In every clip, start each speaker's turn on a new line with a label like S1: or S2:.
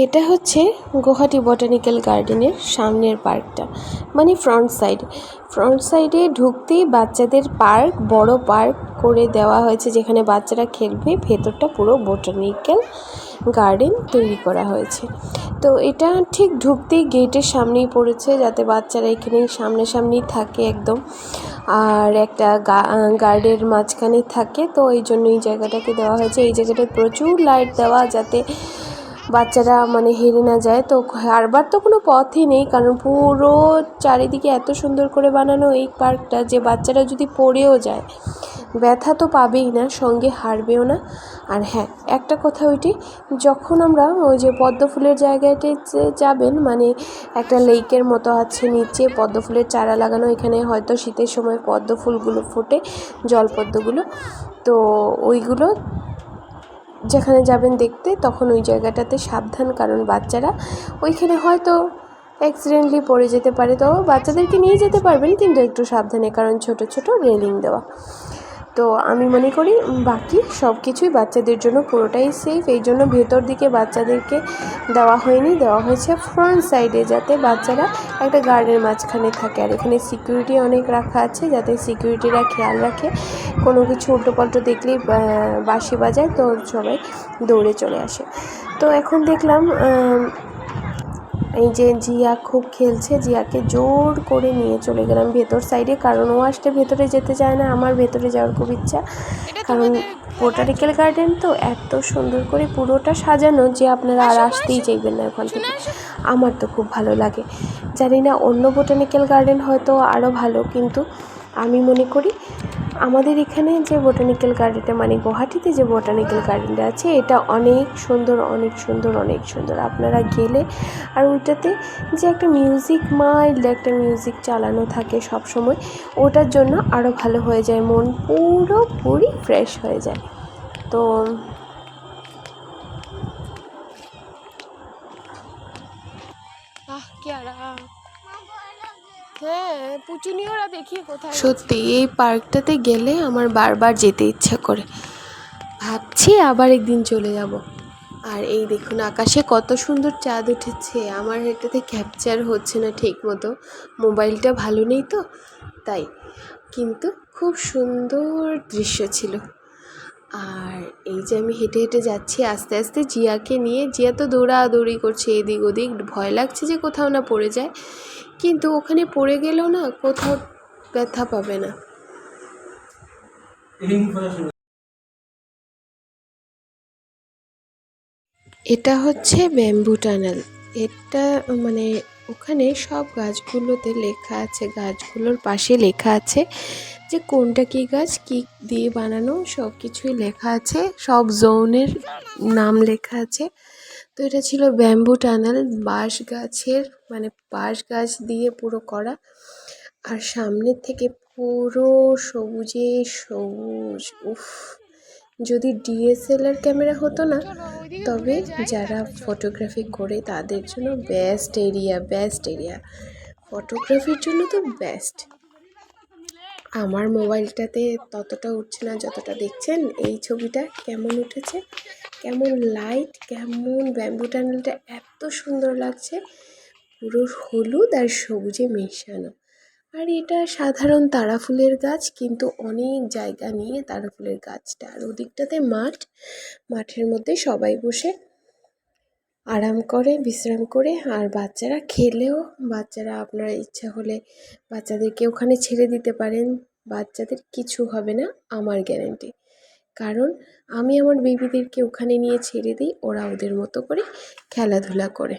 S1: এটা হচ্ছে গুয়াহাটি বটানিক্যাল গার্ডেনের সামনের পার্কটা, মানে ফ্রন্ট সাইডে ঢুকতেই বাচ্চাদের পার্ক, বড় পার্ক করে দেওয়া হয়েছে যেখানে বাচ্চারা খেলবে। ভেতরটা পুরো বটানিক্যাল গার্ডেন তৈরি করা হয়েছে। তো এটা ঠিক ঢুকতেই গেটের সামনেই পড়েছে, যাতে বাচ্চারা এখানেই সামনাসামনি থাকে একদম, আর একটা গার্ডের মাঝখানেই থাকে। তো এই জন্য এই জায়গাটাকে দেওয়া হয়েছে। এই জায়গাটায় প্রচুর লাইট দেওয়া, যাতে বাচ্চারা মানে হেরে না যায়। তো হারবার তো কোনো পথই নেই, কারণ পুরো চারিদিকে এত সুন্দর করে বানানো এই পার্কটা যে বাচ্চারা যদি পড়েও যায় ব্যথা তো পাবেই না, সঙ্গে হারবেও না। আর হ্যাঁ, একটা কথা ওইটি, যখন আমরা ওই যে পদ্ম ফুলের জায়গাতে যাবেন, মানে একটা লেকের মতো আছে, নিচে পদ্ম ফুলের চারা লাগানো, এখানে হয়তো শীতের সময় পদ্ম ফুলগুলো ফোটে, জলপদ্মগুলো। তো ওইগুলো যেখানে যাবেন দেখতে, তখন ওই জায়গাটাতে সাবধান, কারণ বাচ্চারা ওইখানে হয়তো অ্যাক্সিডেন্টলি পড়ে যেতে পারে। তো বাচ্চাদেরকে নিয়ে যেতে পারবেন, কিন্তু একটু সাবধানে, কারণ ছোট ছোট রেলিং দেওয়া। তো আমি মনে করি বাকি সব কিছুই বাচ্চাদের জন্য পুরোটাই সেফ। এই জন্য ভেতর দিকে বাচ্চাদেরকে দেওয়া হয়নি, দেওয়া হয়েছে ফ্রন্ট সাইডে, যাতে বাচ্চারা একটা গার্ডের মাঝখানে থাকে। আর এখানে সিকিউরিটি অনেক রাখা আছে, যাতে সিকিউরিটিরা খেয়াল রাখে, কোনো কিছু উল্টোপাল্টো দেখলেই বাঁশি বাজায়, তো সবাই দৌড়ে চলে আসে। তো এখন দেখলাম এই যে জিয়া খুব খেলছে, জিয়াকে জোর করে নিয়ে চলে গেলাম ভেতর সাইডে, কারণ ও আসলে ভেতরে যেতে চায় না। আমার ভেতরে যাওয়ার খুব ইচ্ছা, কারণ বোটানিক্যাল গার্ডেন তো এত সুন্দর করে পুরোটা সাজানো যে আপনারা আর আসতেই চাইবেন না ওখান থেকে। আমার তো খুব ভালো লাগে। জানি না অন্য বোটানিক্যাল গার্ডেন হয়তো আরও ভালো, কিন্তু আমি মনে করি আমাদের এখানে যে বোটানিক্যাল গার্ডেনটা, মানে গুয়াহাটিতে যে বোটানিক্যাল গার্ডেনটা আছে, এটা অনেক সুন্দর, অনেক সুন্দর, অনেক সুন্দর। আপনারা গেলে, আর ওইটাতে যে একটা মাইল্ড একটা মিউজিক চালানো থাকে সব সময়, ওটার জন্য আরও ভালো হয়ে যায়, মন পুরোপুরি ফ্রেশ হয়ে যায়। তো সত্যি এই পার্কটাতে গেলে আমার বারবার যেতে ইচ্ছা করে, ভাবছি আবার একদিন চলে যাব। আর এই দেখুন আকাশে কত সুন্দর চাঁদ উঠেছে, আমার এটাতে ক্যাপচার হচ্ছে না ঠিক মতো, মোবাইলটা ভালো নেই তো তাই, কিন্তু খুব সুন্দর দৃশ্য ছিল। আর এই যে আমি হেঁটে হেঁটে যাচ্ছি আস্তে আস্তে জিয়াকে নিয়ে, জিয়া তো দৌড়াদৌড়ি করছে এদিক ওদিক, ভয় লাগছে যে কোথাও না পড়ে যায়, কিন্তু ওখানে পড়ে গেলেও না কোথাও ব্যথা পাবে না। এটা হচ্ছে ব্যাম্বু টানেল। এটা মানে ওখানে সব গাছগুলোতে লেখা আছে, গাছগুলোর পাশে লেখা আছে যে কোনটা কী গাছ, কী দিয়ে বানানো, সব কিছুই লেখা আছে, সব জোনের নাম লেখা আছে। তো এটা ছিল ব্যাম্বু টানেল, বাঁশ গাছ দিয়ে পুরো করা। আর সামনের থেকে পুরো সবুজে সবুজ, উফ! যদি ডিএসএলআর ক্যামেরা হতো না, তবে যারা ফটোগ্রাফি করে তাদের জন্য বেস্ট এরিয়া, ফটোগ্রাফির জন্য তো বেস্ট। আমার মোবাইলটাতে ততটা উঠছে না যতটা দেখছেন। এই ছবিটা কেমন উঠেছে, কেমন লাইট, কেমন ব্যাম্বু টানেলটা এত সুন্দর লাগছে, পুরো হলুদ আর সবুজে মেশানো। আর এটা সাধারণ তারা ফুলের গাছ, কিন্তু অনেক জায়গা নিয়ে তারা ফুলের গাছটা। আর ওদিকটাতে মাঠের মধ্যে সবাই বসে আরাম করে, বিশ্রাম করে। আর বাচ্চারা খেলেও, বাচ্চারা আপনার ইচ্ছা হলে বাচ্চাদেরকে ওখানে ছেড়ে দিতে পারেন, বাচ্চাদের কিছু হবে না, আমার গ্যারেন্টি। কারণ আমি আমার বেবিদেরকে ওখানে নিয়ে ছেড়ে দিই, ওরা ওদের মতো করে খেলাধুলা করে।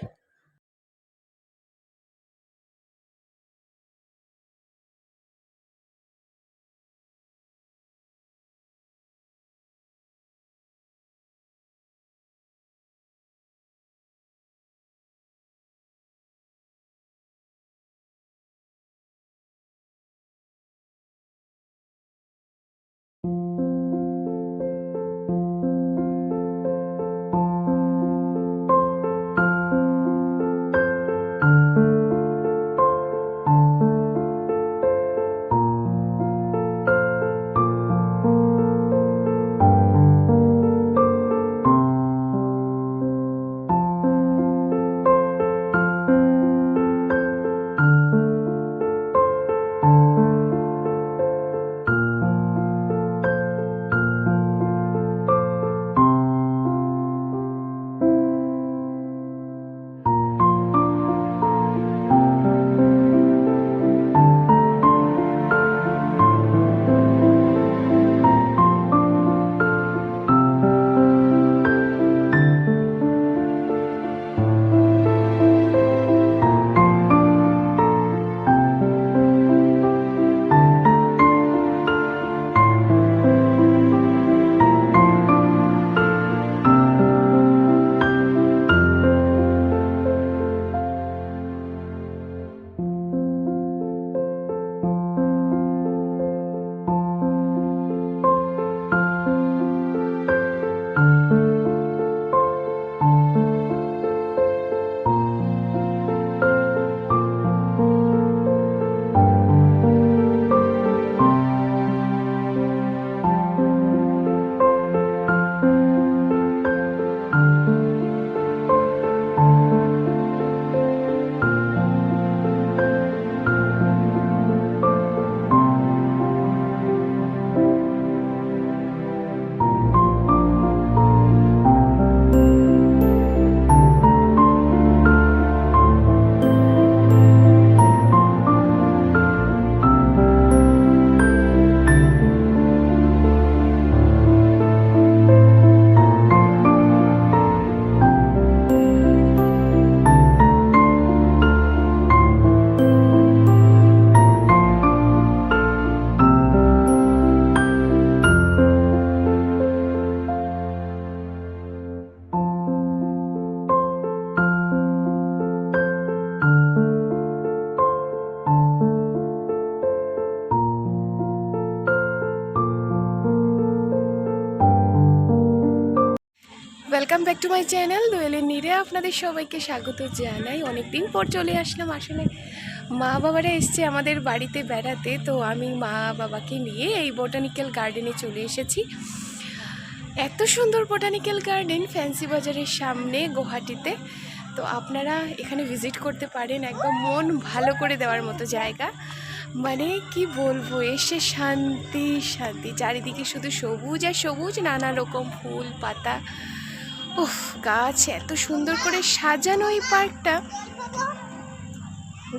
S1: ব্যাক টু মাই চ্যানেল দোয়েলের নীরে আপনাদের সবাইকে স্বাগত জানাই। অনেকদিন পর চলে আসলাম। আসলে মা বাবারা এসছে আমাদের বাড়িতে বেড়াতে, তো আমি মা বাবাকে নিয়ে এই বোটানিক্যাল গার্ডেনে চলে এসেছি। এত সুন্দর বোটানিক্যাল গার্ডেন ফ্যান্সি বাজারের সামনে গুয়াহাটিতে। তো আপনারা এখানে ভিজিট করতে পারেন। একদম মন ভালো করে দেওয়ার মতো জায়গা, মানে কি বলবো, এসে শান্তি শান্তি। চারিদিকে শুধু সবুজ আর সবুজ, নানা রকম ফুল পাতা, উফ, গাছ এত সুন্দর করে সাজানো। এই পার্কটা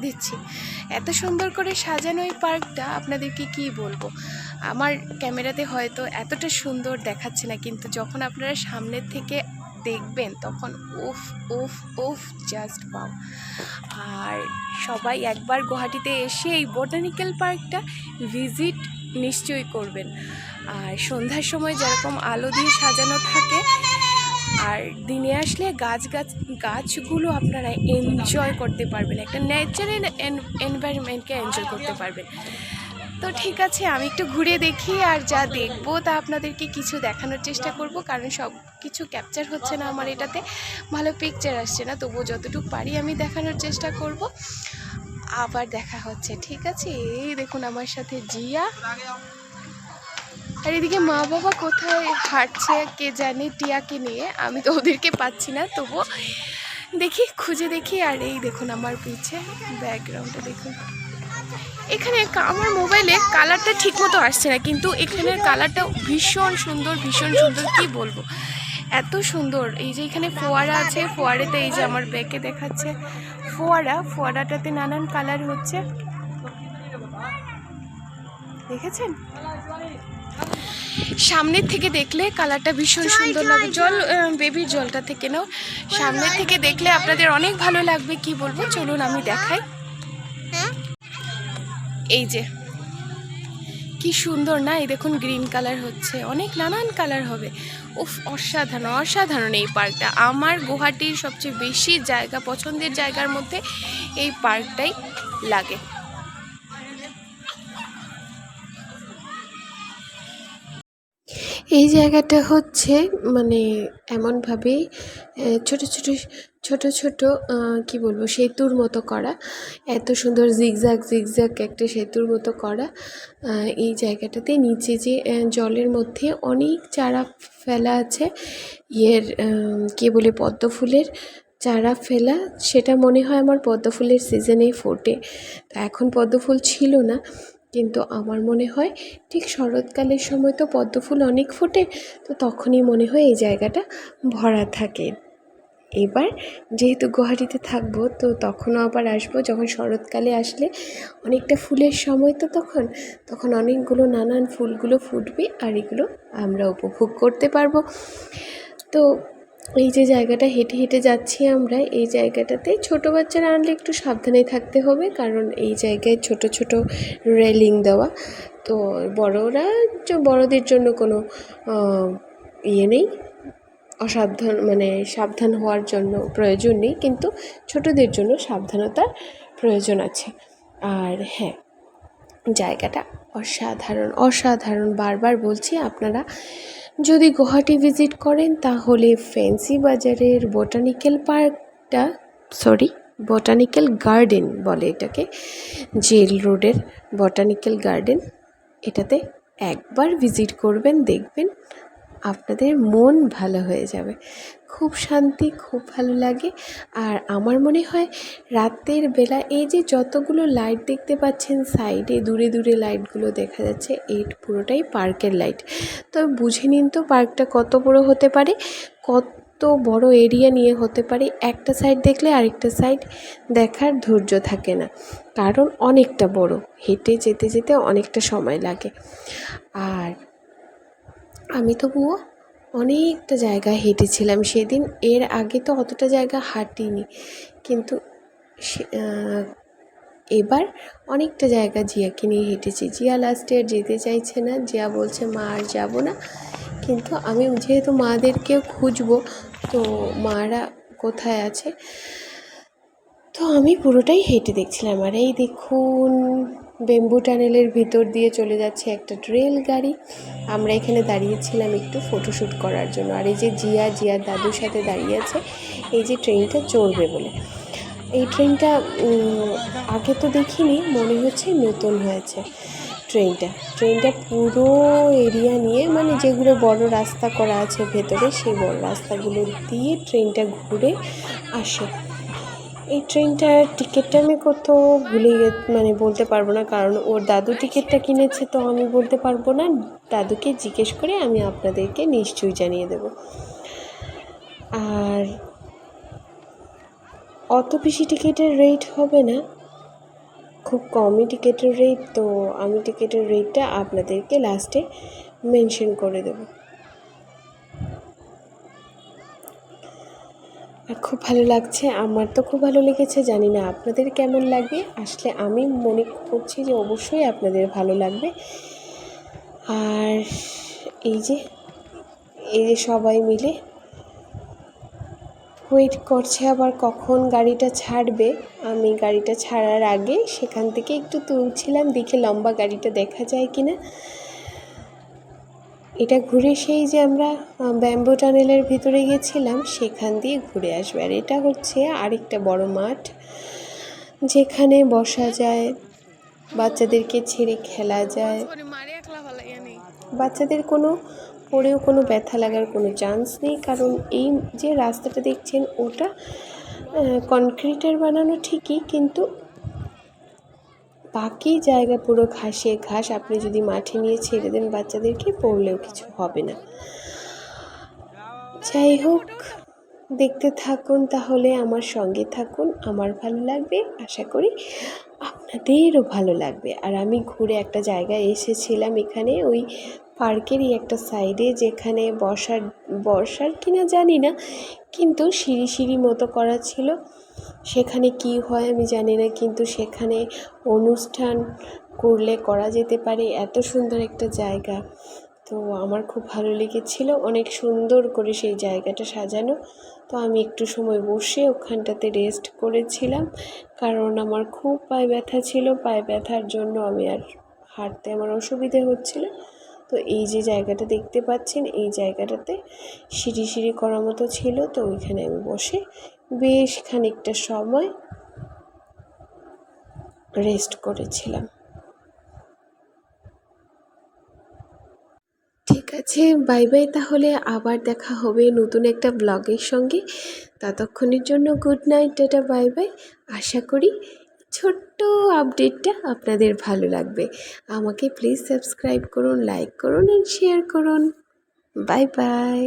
S1: দিচ্ছি, এত সুন্দর করে সাজানো এই পার্কটা আপনাদেরকে কি বলবো। আমার ক্যামেরাতে হয়তো এতটা সুন্দর দেখাচ্ছে না, কিন্তু যখন আপনারা সামনের থেকে দেখবেন তখন উফ উফ উফ, জাস্ট ওয়াও। আর সবাই একবার গুয়াহাটিতে এসে এই বোটানিক্যাল পার্কটা ভিজিট নিশ্চয়ই করবেন। আর সন্ধ্যার সময় যেরকম আলো দিয়ে সাজানো থাকে, আর দিনে আসলে গাছগুলো আপনারা এনজয় করতে পারবেন, একটা ন্যাচারাল এনভায়রনমেন্টকে এনজয় করতে পারবেন। তো ঠিক আছে, আমি একটু ঘুরে দেখি, আর যা দেখবো তা আপনাদেরকে কিছু দেখানোর চেষ্টা করব, কারণ সব কিছু ক্যাপচার হচ্ছে না আমার এটাতে, ভালো পিকচার আসছে না। তবুও যতটুকু পারি আমি দেখানোর চেষ্টা করব। আবার দেখা হচ্ছে, ঠিক আছে। এই দেখুন আমার সাথে জিয়া, আর এদিকে মা বাবা কোথায় হাঁটছে কে জানে টিয়াকে নিয়ে, আমি তো ওদেরকে পাচ্ছি না, তবুও দেখি, খুঁজে দেখি। আর এই দেখুন আমার পিছে ব্যাকগ্রাউন্ডটা দেখুন। এখানে আমার মোবাইলে কালারটা ঠিক মতো আসছে না, কিন্তু এখানের কালারটা ভীষণ সুন্দর, ভীষণ সুন্দর, কি বলবো, এত সুন্দর। এই যে এখানে ফোয়ারা আছে, ফোয়ারাতে এই যে আমার ব্যাকে দেখাচ্ছে ফোয়ারাটাতে নানান কালার হচ্ছে, দেখেছেন? সামনের থেকে দেখলে কালারটা ভীষণ সুন্দর লাগে। জল বেবির জলটা থেকে নাও, সামনের থেকে দেখলে আপনাদের অনেক ভালো লাগবে, কি বলবো। চলুন আমি দেখাই। এই যে কি সুন্দর না, এই দেখুন গ্রিন কালার হচ্ছে, অনেক নানান কালার হবে। উফ, অসাধারণ অসাধারণ এই পার্কটা। আমার গুয়াহাটির সবচেয়ে বেশি জায়গা, পছন্দের জায়গার মধ্যে এই পার্কটাই লাগে। এই জায়গাটা হচ্ছে মানে এমনভাবে ছোট ছোট ছোট ছোট কি বলবো, সেতুর মতো করা, এত সুন্দর জিগজ্যাগ একটা সেতুর মতো করা। এই জায়গাটাতে নিচে যে জলের মধ্যে অনেক চারা ফেলা আছে, কি বলে, পদ্ম ফুলের চারা ফেলা। সেটা মনে হয় আমার পদ্ম ফুলের সিজনেই ফোটে, তো এখন পদ্ম ফুল ছিল না, কিন্তু আমার মনে হয় ঠিক শরৎকালের সময় তো পদ্ম ফুল অনেক ফোটে, তো তখনই মনে হয় এই জায়গাটা ভরা থাকে। এবার যেহেতু গুয়াহাটিতে থাকবো, তো তখনও আবার আসবো, যখন শরৎকালে আসলে অনেকটা ফুলের সময়, তো তখন অনেকগুলো নানান ফুলগুলো ফুটবে, আর এগুলো আমরা উপভোগ করতে পারবো। তো এই যে জায়গাটা হেঁটে হেঁটে যাচ্ছি আমরা, এই জায়গাটাতে ছোটো বাচ্চারা আনলে একটু সাবধানে থাকতে হবে, কারণ এই জায়গায় ছোট ছোট রেলিং দেওয়া। তো বড়দের জন্য কোনো নেই, সাবধান হওয়ার জন্য প্রয়োজন নেই, কিন্তু ছোটদের জন্য সাবধানতার প্রয়োজন আছে। আর হ্যাঁ, জায়গাটা অসাধারণ অসাধারণ, বারবার বলছি, আপনারা যদি গুয়াহাটি ভিজিট করেন তাহলে ফ্যান্সি বাজারের বোটানিক্যাল গার্ডেন বলে এটাকে, জেল রোডের বোটানিক্যাল গার্ডেন, এটাতে একবার ভিজিট করবেন, দেখবেন আপনাদের মন ভালো হয়ে যাবে, খুব শান্তি, খুব ভালো লাগে। আর আমার মনে হয় রাতের বেলা এই যে যতগুলো লাইট দেখতে পাচ্ছেন সাইডে, দূরে দূরে লাইটগুলো দেখা যাচ্ছে, এই পুরোটাই পার্কের লাইট। তো বুঝে নিন তো পার্কটা কত বড় হতে পারে, কত বড় এরিয়া নিয়ে হতে পারে। একটা সাইড দেখলে আরেকটা সাইড দেখার ধৈর্য থাকে না, কারণ অনেকটা বড়, হেঁটে যেতে যেতে অনেকটা সময় লাগে। আর আমি তবুও অনেকটা জায়গা হেঁটেছিলাম সেদিন, এর আগে তো অতটা জায়গা হাঁটিনি, কিন্তু এবার অনেকটা জায়গা জিয়াকে নিয়ে হেঁটেছি। জিয়া লাস্টে আর যেতে চাইছে না, জিয়া বলছে মা আর যাবো না, কিন্তু আমি যেহেতু মাদেরকেও খুঁজবো, তো মারা কোথায় আছে, তো আমি পুরোটাই হেঁটে দেখছিলাম। আর এই দেখুন বেম্বু টানেলের ভিতর দিয়ে চলে যাচ্ছে একটা রেল গাড়ি। আমরা এখানে দাঁড়িয়েছিলাম একটু ফটোশ্যুট করার জন্য। আর এই যে জিয়ার দাদুর সাথে দাঁড়িয়ে আছে এই যে ট্রেনটা চড়বে বলে। এই ট্রেনটা আগে তো দেখিনি, মনে হচ্ছে নতুন হয়েছে ট্রেনটা পুরো এরিয়া নিয়ে, মানে যেগুলো বড় রাস্তা করা আছে ভেতরে সেই বড় রাস্তাগুলো দিয়ে ট্রেনটা ঘুরে আসে। এই ট্রেনটার টিকিটটা আমি কত মানে বলতে পারবো না, কারণ ওর দাদু টিকিটটা কিনেছে, তো আমি বলতে পারবো না। দাদুকে জিজ্ঞেস করে আমি আপনাদেরকে নিশ্চয়ই জানিয়ে দেব। আর অত বেশি টিকিটের রেট হবে না, খুব কমই টিকিটের রেট, তো আমি টিকিটের রেটটা আপনাদেরকে লাস্টে মেনশন করে দেব। আর খুব ভালো লাগছে, আমার তো খুব ভালো লেগেছে, জানি না আপনাদের কেমন লাগবে। আসলে আমি মনে করছি যে অবশ্যই আপনাদের ভালো লাগবে। আর এই যে সবাই মিলে ওয়েট করছে আবার কখন গাড়িটা ছাড়বে। আমি গাড়িটা ছাড়ার আগে সেখান থেকে একটু তুলছিলাম, দেখে লম্বা গাড়িটা দেখা যায় কিনা। এটা ঘুরে সেই যে আমরা ব্যাম্বু টানেলের ভিতরে গেছিলাম সেখান দিয়ে ঘুরে আসবে। আর এটা হচ্ছে আরেকটা বড় মাঠ, যেখানে বসা যায়, বাচ্চাদেরকে ছেড়ে খেলা যায়। বাচ্চাদের পড়েও কোনো ব্যথা লাগার কোনো চান্স নেই, কারণ এই যে রাস্তাটা দেখছেন ওটা কনক্রিটের বানানো ঠিকই, কিন্তু বাকি জায়গা পুরো ঘাসে ঘাস। আপনি যদি মাঠে নিয়ে ছেড়ে দেন বাচ্চাদেরকে, পড়লেও কিছু হবে না। যাই হোক, দেখতে থাকুন তাহলে, আমার সঙ্গে থাকুন, আমার ভালো লাগবে, আশা করি আপনাদেরও ভালো লাগবে। আর আমি ঘুরে একটা জায়গায় এসেছিলাম, এখানে ওই পার্কেরই একটা সাইডে, যেখানে বসার কিনা জানি না, কিন্তু সিঁড়ি মতো করা ছিল। সেখানে কি হয় আমি জানি না, কিন্তু সেখানে অনুষ্ঠান করলে করা যেতে পারে, এত সুন্দর একটা জায়গা। তো আমার খুব ভালো লেগেছিল, অনেক সুন্দর করে সেই জায়গাটা সাজানো। তো আমি একটু সময় বসে ওখানটাতে রেস্ট করেছিলাম, কারণ আমার খুব পায়ে ব্যথা ছিল। পায়ে ব্যথার জন্য আমি আর হাঁটতে আমার অসুবিধে হচ্ছিল। তো এই যে জায়গাটা দেখতে পাচ্ছেন, এই জায়গাটাতে সিঁড়ি করার মতো ছিল, তো ওইখানে আমি বসে বেশ খানিকটা সময় রেস্ট করেছিলাম। ঠিক আছে, বাই বাই, তাহলে আবার দেখা হবে নতুন একটা ব্লগের সঙ্গে। ততক্ষণের জন্য গুড নাইট, টাটা, বাই বাই। আশা করি ছোট্ট আপডেটটা আপনাদের ভালো লাগবে। আমাকে প্লিজ সাবস্ক্রাইব করুন, লাইক করুন অ্যান্ড শেয়ার করুন। Bye by.